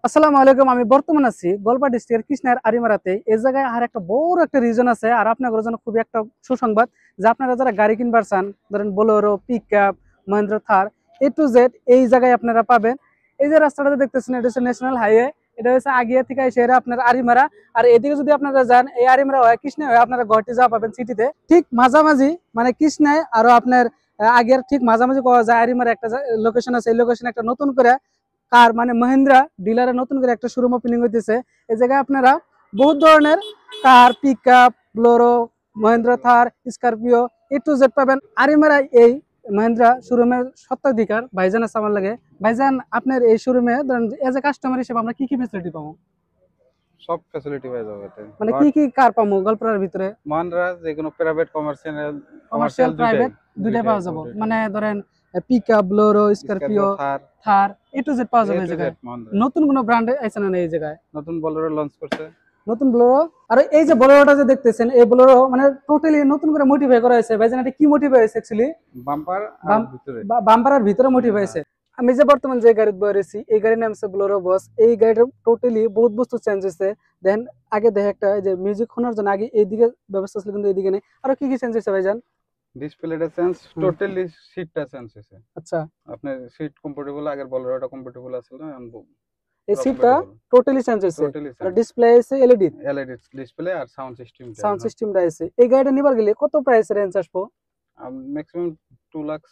আসসালামু আলাইকুম। আমি বর্তমান আছি গোলপাড়া ডিস্ট্রিক্টের কৃষ্ণার আরিমারাতে। এই জায়গায় আর একটা বড় একটা রিজন আছে, আর আপনাদের জন্য খুবই একটা সুসংবাদ যে আপনারা যারা গাড়ি কিনবার চান, ধরেন Bolero, pickup, Mahindra Thar, A to Z এই জায়গায় আপনারা পাবেন। এই যে রাস্তাটা দেখতেছেন, এটা হচ্ছে ন্যাশনাল হাইওয়ে। এটা হচ্ছে আগিয়া থেকে এসে আপনার আরিমারা। আর এদিকে যদি আপনারা যান, এই আরিমারা হয়ে কৃষ্ণা হয়ে আপনারা গুয়াহাটি যাওয়া পাবেন সিটিতে। ঠিক মাঝামাঝি মানে কৃষ্ণায় আরো আপনার আগের ঠিক মাঝামাঝি পাওয়া যায় আরিমারা একটা লোকেশন আছে। এই লোকেশনে একটা নতুন করে কার মানে মহিন্দ্রা ডিলারে নতুন করে একটা শোরুম ওপেনিং হইতেছে। এই জায়গায় আপনারা বহুত ধরনের car, pickup, Bolero, Mahindra Thar, Scorpio A to Z পাবেন আরিমারা এই মহিন্দ্রা শোরুমের স্বত্বাধিকার ভাইজান আছে আমার লাগে। ভাইজান, আপনার এই শোরুমে ধরেন এজ এ কাস্টমার হিসেবে আমরা কি কি ফ্যাসিলিটি পাবো? সব ফ্যাসিলিটি পেয়ে যাবে এতে। মানে কি কি কার পাবো গল্পের ভিতরে? মানরা যে কোনো প্রাইভেট কমার্শিয়াল কমার্শিয়াল প্রাইভেট দুইটাই পাওয়া যাবে। মানে ধরেন pickup, Bolero, Scorpio, Thar A to Z পাওয়া যাবে এই জায়গায়। নতুন কোনো ব্র্যান্ড আছে না এই জায়গায়? নতুন বোলেরো লঞ্চ করছে। নতুন ব্লোরো। আর এই যে বোলেরোটা যে দেখতেছেন, এই বোলেরো মানে টোটালি নতুন করে মোটিফাই করা হয়েছে। ভাইজান, এটা কি মোটিফাই হয়েছে অ্যাকচুয়ালি? বাম্পার আর ভিতরে বাম্পার আর ভিতরে মোটিফাই হয়েছে। আমি যে বর্তমান যে গাড়িতে বসেছি, এই গাড়ির নাম হচ্ছে বোলেরো বস। এই গাড়িটার টোটালি বহুত বস্তু চেঞ্জ হয়েছে। দেখেন আগে দেখে একটা যে মিউজিক শোনার জন্য আগে এইদিকে ব্যবস্থা ছিল, কিন্তু এইদিকে নেই। আরো কি কি চেঞ্জ হয়েছে ভাইজান? ডিসপ্লেটা চেঞ্জ, টোটালি সিটটা চেঞ্জ হয়েছে। আচ্ছা, আপনার সিট কমফোর্টেবল, আগের বোলেরোটা কমফোর্টেবল আছিল না, এই সিটটা টোটালি চেঞ্জ হয়েছে। টোটালি আর ডিসপ্লে আছে এলইডি এলইডি ডিসপ্লে আর সাউন্ড সিস্টেমটা আছে। এই গাড়িটা নিবার গেলে কত প্রাইস রেঞ্জ আসবো? ম্যাক্সিমাম 2 লাখ।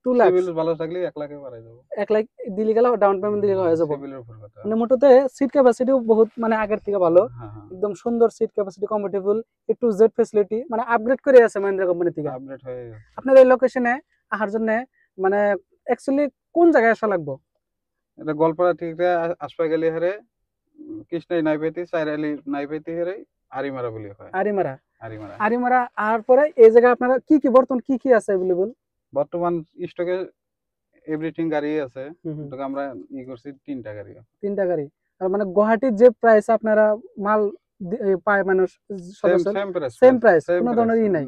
2 লাখ। সিভিল ভালো থাকলে 1 লাখে পারে যাব। 1 লাখ দিলে গেলে ডাউন পেমেন্ট দিলে হয়ে যাবে। সিভিলের উপর কথা। মানে মোটতে সিট ক্যাপাসিটিও বহুত মানে আগের থেকে ভালো। হ্যাঁ হ্যাঁ, একদম সুন্দর seat capacity, comfortable, A to Z facility মানে আপগ্রেড করে আছে মহিন্দ্রা কোম্পানি থেকে। আপডেট হয়ে গেছে। আপনার এই লোকেশনে আসার জন্য মানে অ্যাকচুয়ালি কোন জায়গায় আসা লাগবে? এটা গোলপাড়া থেকে আসপা গেলে হারে কৃষ্ণাই নাই পেতি সাইরালি নাই পেতি হারে আরিমারা বলি হয়। আরিমারা। আরিমারা আরিমারা আর পরে এই জায়গায় আপনারা কি কি বর্তমান কি কি আছে अवेलेबल? বর্তমান স্টকে এভরিথিং গাড়ি আছে। তো আমরা করছি 3টা গাড়ি। 3টা গাড়ি। আর মানে গুয়াহাটির যে প্রাইস আপনারা মাল পায় মানুষ সদস্য সেম প্রাইস, সেম প্রাইস, কোনো ধরনের ই নাই।